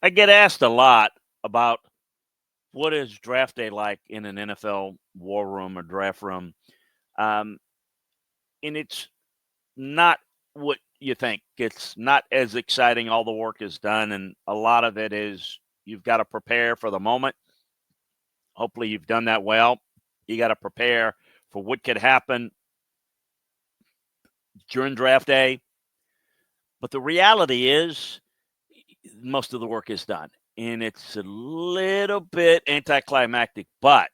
I get asked a lot about what is draft day like in an NFL war room or draft room, um, and it's not what you think. It's not as exciting. All the work is done, and a lot of it is you've got to prepare for the moment. Hopefully, you've done that well. You got to prepare for what could happen during draft day. But the reality is, most of the work is done. And it's a little bit anticlimactic, but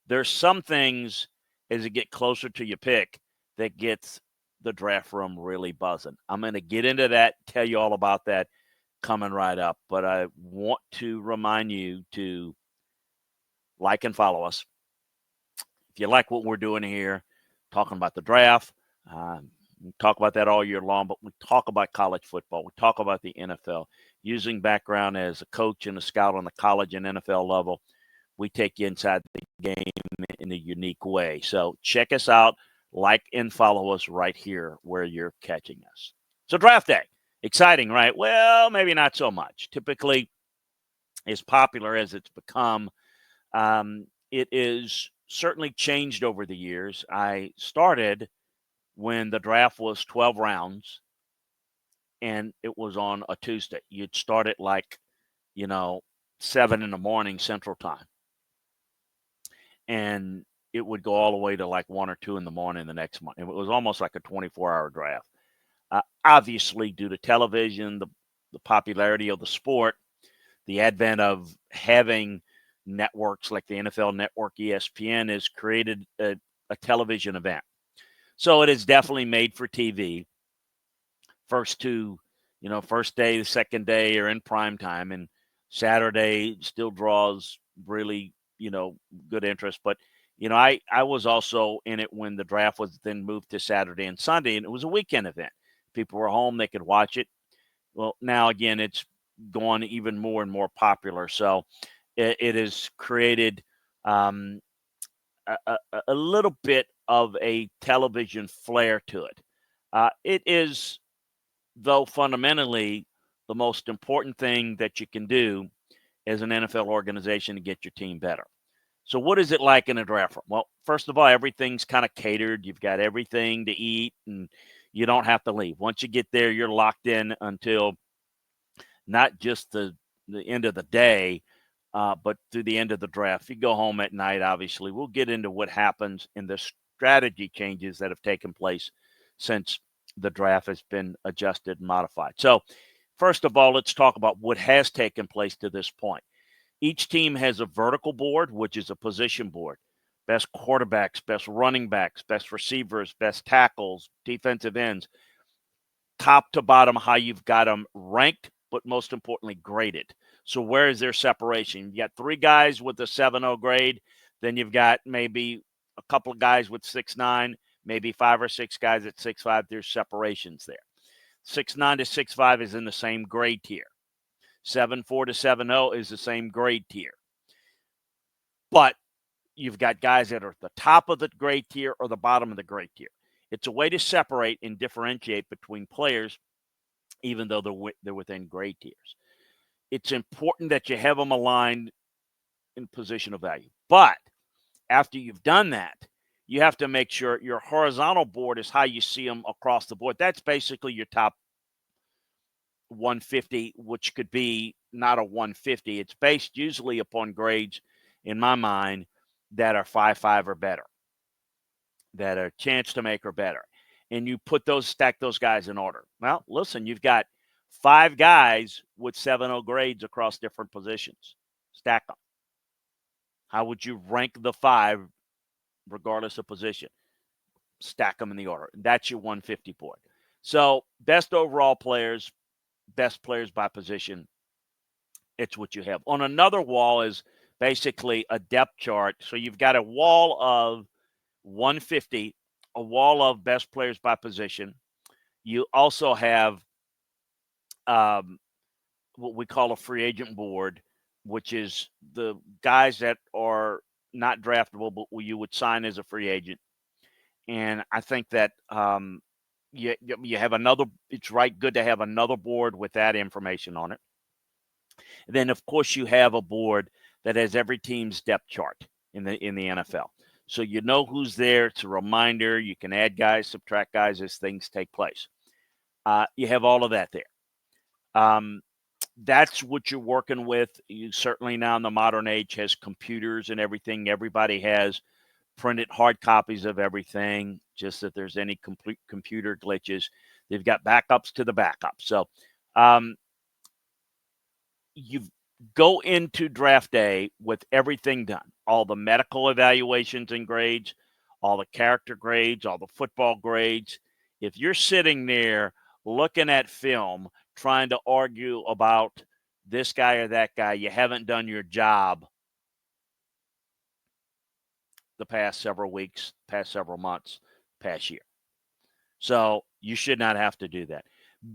there's some things as you get closer to your pick that gets the draft room really buzzing. I'm going to get into that, tell you all about that coming right up. But I want to remind you to like and follow us. If you like what we're doing here, talking about the draft, we talk about that all year long, but we talk about college football. We talk about the NFL. Using background as a coach and a scout on the college and NFL level, we take you inside the game in a unique way. So check us out, like and follow us right here where you're catching us. So draft day, exciting, right? Well, maybe not so much. Typically, as popular as it's become, it is certainly changed over the years. I started when the draft was 12 rounds and it was on a Tuesday. You'd start at like, you know, 7 in the morning Central Time. And it would go all the way to like 1 or 2 in the morning the next month. It was almost like a 24-hour draft. Obviously, due to television, the popularity of the sport, the advent of having networks like the NFL Network, ESPN, has created a television event. So it is definitely made for TV. First two, first day, the second day are in prime time, and Saturday still draws really, good interest. But, I was also in it when the draft was then moved to Saturday and Sunday, and it was a weekend event. People were home, they could watch it. Well, now again, it's gone even more and more popular. So it has created um, a little bit of a television flair to it. It is, though, fundamentally the most important thing that you can do as an NFL organization to get your team better. So, what is it like in a draft room? Well, first of all, everything's kind of catered. You've got everything to eat, and you don't have to leave. Once you get there, you're locked in until not just the end of the day, but through the end of the draft. If you go home at night, obviously, we'll get into what happens in the strategy changes that have taken place since the draft has been adjusted and modified. So, first of all, let's talk about what has taken place to this point. Each team has a vertical board, which is a position board. Best quarterbacks, best running backs, best receivers, best tackles, defensive ends, top to bottom, how you've got them ranked, but most importantly, graded. So where is their separation? You got three guys with a 7.0 grade. Then you've got maybe a couple of guys with 6.9, maybe 5 or 6 guys at 6.5. There's separations there. 6.9 to 6.5 is in the same grade tier. 7.4 to 7.0 is the same grade tier. But you've got guys that are at the top of the grade tier or the bottom of the grade tier. It's a way to separate and differentiate between players, even though they're within grade tiers. It's important that you have them aligned in position of value. But after you've done that, you have to make sure your horizontal board is how you see them across the board. That's basically your top 150, which could be not a 150. It's based usually upon grades, in my mind, that are 5.5 or better, that are chance to make or better. And you stack those guys in order. Well, listen, you've got 5 guys with 7.0 grades across different positions. Stack them. How would you rank the 5 regardless of position? Stack them in the order. That's your 150 board. So, best overall players, best players by position, it's what you have. On another wall is basically a depth chart. So, you've got a wall of 150, a wall of best players by position. You also have um, what we call a free agent board, which is the guys that are not draftable, but you would sign as a free agent. And I think that you have another. It's right good to have another board with that information on it. Then, of course, you have a board that has every team's depth chart in the NFL. So you know who's there. It's a reminder. You can add guys, subtract guys as things take place. You have all of that there. That's what you're working with. You certainly now in the modern age has computers and everything. Everybody has printed hard copies of everything, just if there's any complete computer glitches. They've got backups to the backups. So you go into draft day with everything done, all the medical evaluations and grades, all the character grades, all the football grades. If you're sitting there looking at film, trying to argue about this guy or that guy, you haven't done your job the past several weeks, past several months, past year. So you should not have to do that.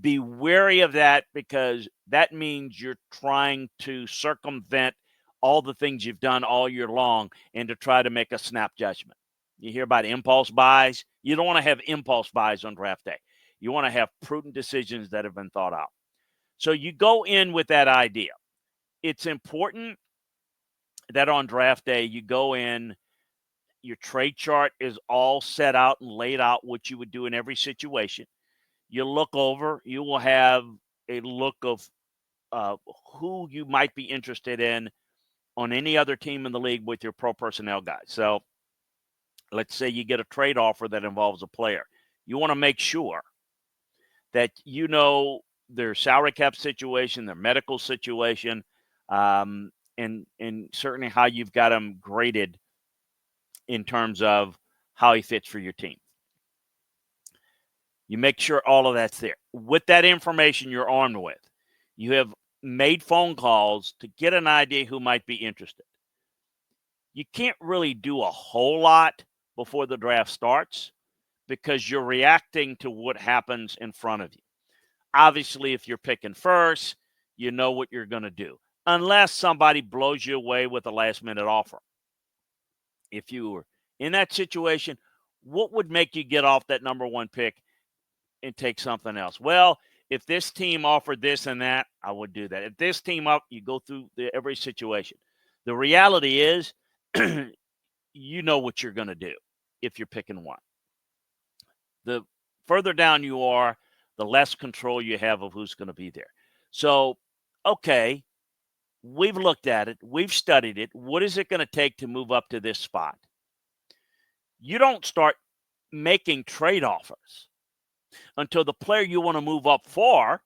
Be wary of that because that means you're trying to circumvent all the things you've done all year long and to try to make a snap judgment. You hear about impulse buys. You don't want to have impulse buys on draft day. You want to have prudent decisions that have been thought out. So you go in with that idea. It's important that on draft day you go in, your trade chart is all set out and laid out what you would do in every situation. You look over, you will have a look of who you might be interested in on any other team in the league with your pro personnel guys. So let's say you get a trade offer that involves a player. You want to make sure that you know their salary cap situation, their medical situation, and certainly how you've got him graded in terms of how he fits for your team. You make sure all of that's there. With that information you're armed with, you have made phone calls to get an idea who might be interested. You can't really do a whole lot before the draft starts because you're reacting to what happens in front of you. Obviously, if you're picking first, you know what you're going to do, unless somebody blows you away with a last-minute offer. If you were in that situation, what would make you get off that number one pick and take something else? Well, if this team offered this and that, I would do that. If this team up, you go through every situation. The reality is, you know what you're going to do if you're picking one. The further down you are, the less control you have of who's going to be there. So, okay, we've looked at it. We've studied it. What is it going to take to move up to this spot? You don't start making trade offers until the player you want to move up for,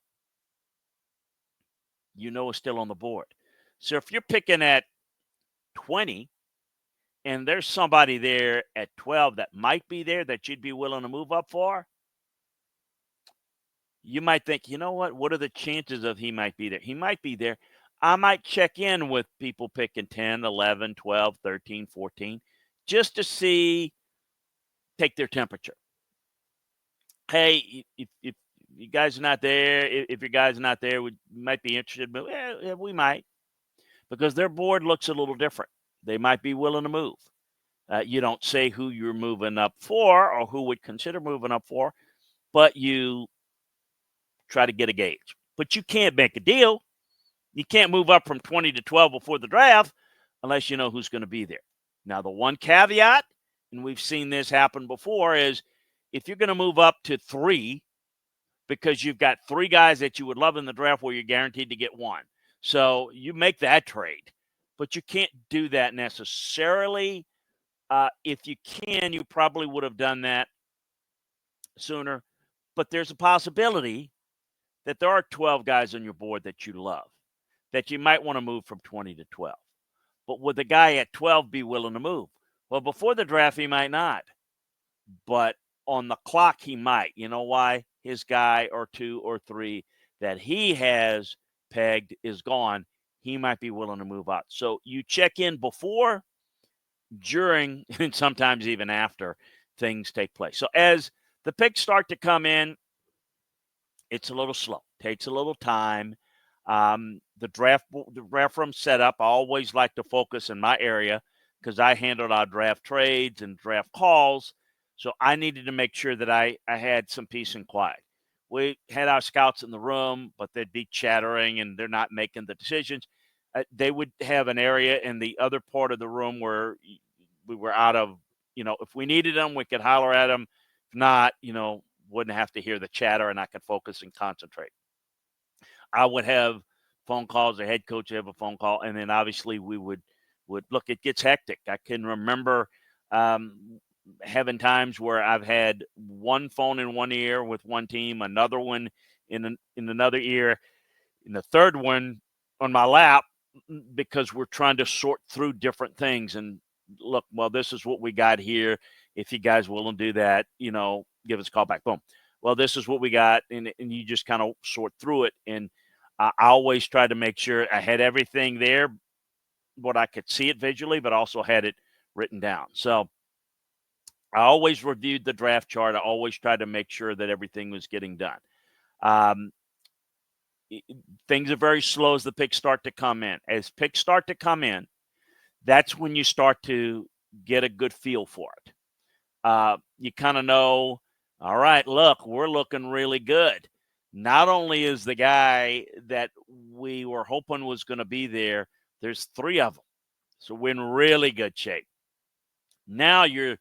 you know, is still on the board. So if you're picking at 20 and there's somebody there at 12 that might be there that you'd be willing to move up for, you might think, you know what are the chances of he might be there? He might be there. I might check in with people picking 10, 11, 12, 13, 14, just to see, take their temperature. Hey, if you guys are not there, if your guys are not there, we might be interested, but yeah, we might, because their board looks a little different. They might be willing to move. You don't say who you're moving up for or who would consider moving up for, but you try to get a gauge. But you can't make a deal. You can't move up from 20 to 12 before the draft unless you know who's going to be there. Now, the one caveat, and we've seen this happen before, is if you're going to move up to 3 because you've got 3 guys that you would love in the draft where you're guaranteed to get 1. So you make that trade, but you can't do that necessarily. If you can, you probably would have done that sooner. But there's a possibility that there are 12 guys on your board that you love, that you might want to move from 20 to 12. But would the guy at 12 be willing to move? Well, before the draft, he might not. But on the clock, he might. You know why? His guy or 2 or 3 that he has pegged is gone. He might be willing to move out. So you check in before, during, and sometimes even after things take place. So as the picks start to come in, it's a little slow. Takes a little time. The draft room setup, I always like to focus in my area because I handled our draft trades and draft calls. So I needed to make sure that I had some peace and quiet. we had our scouts in the room, but they'd be chattering and they're not making the decisions. They would have an area in the other part of the room where we were out of, if we needed them, we could holler at them. If not, wouldn't have to hear the chatter and I could focus and concentrate. I would have phone calls. The head coach would have a phone call, and then obviously we would look. It gets hectic. I can remember having times where I've had one phone in one ear with one team, another one in another ear, and the third one on my lap because we're trying to sort through different things. And look, well, this is what we got here. If you guys will do that, give us a call back. Boom. Well, this is what we got, and you just kind of sort through it. And I always tried to make sure I had everything there, what I could see it visually, but also had it written down. So I always reviewed the draft chart. I always tried to make sure that everything was getting done. Things are very slow as the picks start to come in. As picks start to come in, that's when you start to get a good feel for it. You kind of know, all right, look, we're looking really good. Not only is the guy that we were hoping was going to be there, there's 3 of them. So we're in really good shape. Now you're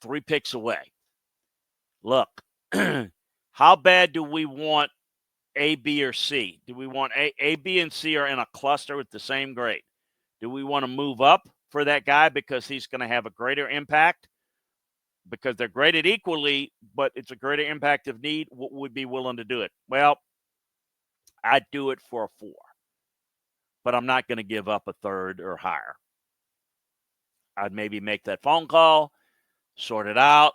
3 picks away. Look, how bad do we want A, B, or C? Do we want A, B, and C are in a cluster with the same grade? Do we want to move up for that guy because he's going to have a greater impact? Because they're graded equally, but it's a greater impact of need, would be willing to do it? Well, I'd do it for a 4, but I'm not going to give up a 3rd or higher. I'd maybe make that phone call, sort it out.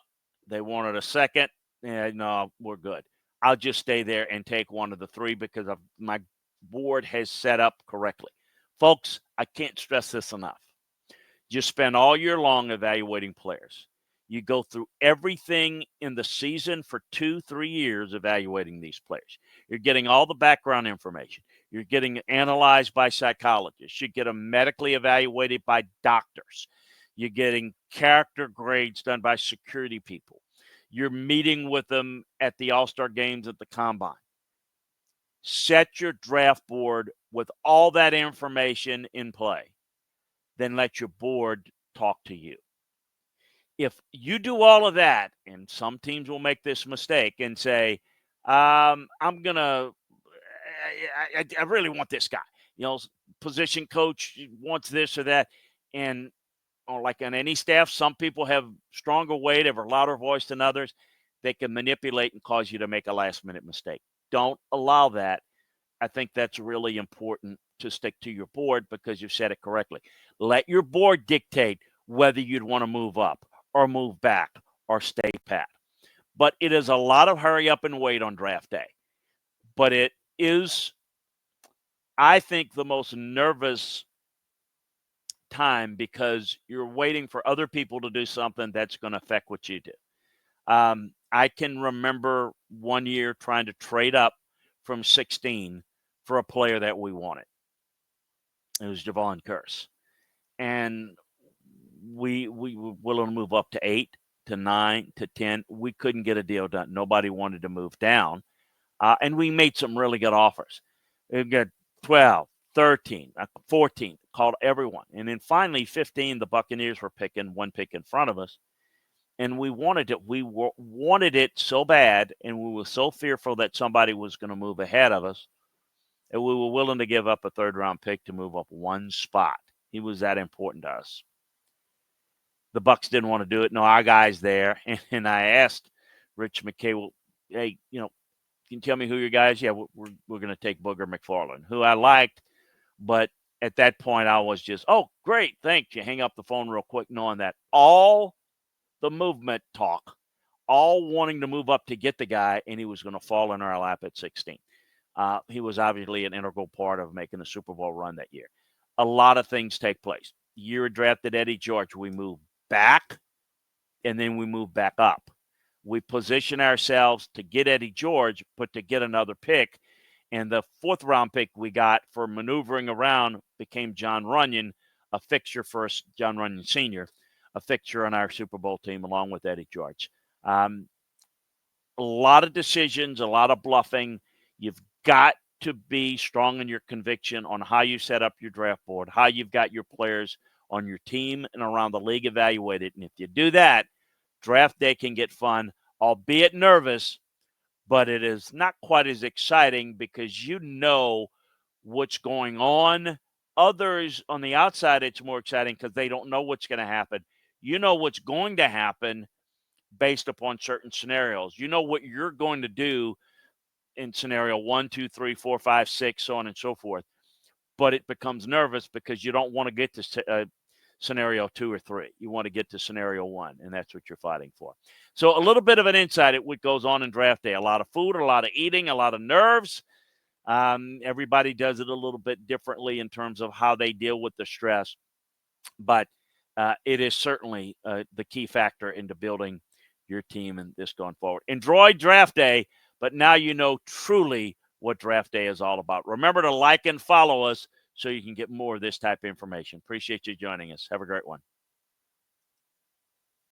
They wanted a 2nd. Yeah, no, we're good. I'll just stay there and take one of the 3 because my board has set up correctly. Folks, I can't stress this enough. You spend all year long evaluating players. You go through everything in the season for 2-3 years evaluating these players. You're getting all the background information. You're getting analyzed by psychologists. You get them medically evaluated by doctors. You're getting character grades done by security people. You're meeting with them at the All-Star games at the Combine. Set your draft board with all that information in play. Then let your board talk to you. If you do all of that, and some teams will make this mistake and say, I'm going to, I really want this guy. Position coach wants this or that. And like on any staff, some people have stronger weight, have a louder voice than others. They can manipulate and cause you to make a last-minute mistake. Don't allow that. I think that's really important to stick to your board because you've said it correctly. Let your board dictate whether you'd want to move up or move back or stay pat. But it is a lot of hurry up and wait on draft day. But it is, I think, the most nervous time because you're waiting for other people to do something that's going to affect what you do. I can remember one year trying to trade up from 16 for a player that we wanted. It was Javon Curse. And we were willing to move up to 8, to 9, to 10. We couldn't get a deal done. Nobody wanted to move down. And we made some really good offers. We got 12, 13, 14, called everyone. And then finally, 15, the Buccaneers were picking 1 pick in front of us. And we wanted it. We wanted it so bad, and we were so fearful that somebody was going to move ahead of us that we were willing to give up a 3rd-round pick to move up 1 spot. He was that important to us. The Bucs didn't want to do it. No, our guy's there. And I asked Rich McKay, well, hey, can you tell me who your guy is? Yeah, we're going to take Booger McFarland, who I liked. But at that point, I was just, oh, great, thanks. You hang up the phone real quick knowing that all the movement talk, all wanting to move up to get the guy, and he was going to fall in our lap at 16. He was obviously an integral part of making the Super Bowl run that year. A lot of things take place. Year drafted Eddie George, we moved back, and then we moved back up. We position ourselves to get Eddie George, but to get another pick. And the 4th-round pick we got for maneuvering around became John Runyon, a fixture for us, John Runyon Sr., a fixture on our Super Bowl team along with Eddie George. a lot of decisions, a lot of bluffing. You've got to be strong in your conviction on how you set up your draft board, how you've got your players on your team and around the league evaluated. And if you do that, draft day can get fun, albeit nervous, but it is not quite as exciting because you know what's going on. Others on the outside, it's more exciting because they don't know what's going to happen. You know what's going to happen based upon certain scenarios. You know what you're going to do in scenario 1, 2, 3, 4, 5, 6, so on and so forth. But it becomes nervous because you don't want to get to scenario 2 or 3. You want to get to scenario 1, and that's what you're fighting for. So a little bit of an insight at what goes on in draft day. A lot of food, a lot of eating, a lot of nerves. Everybody does it a little bit differently in terms of how they deal with the stress. But it is certainly the key factor into building your team and this going forward. Enjoy draft day, but now you know truly what draft day is all about. Remember to like and follow us so you can get more of this type of information. Appreciate you joining us. Have a great one.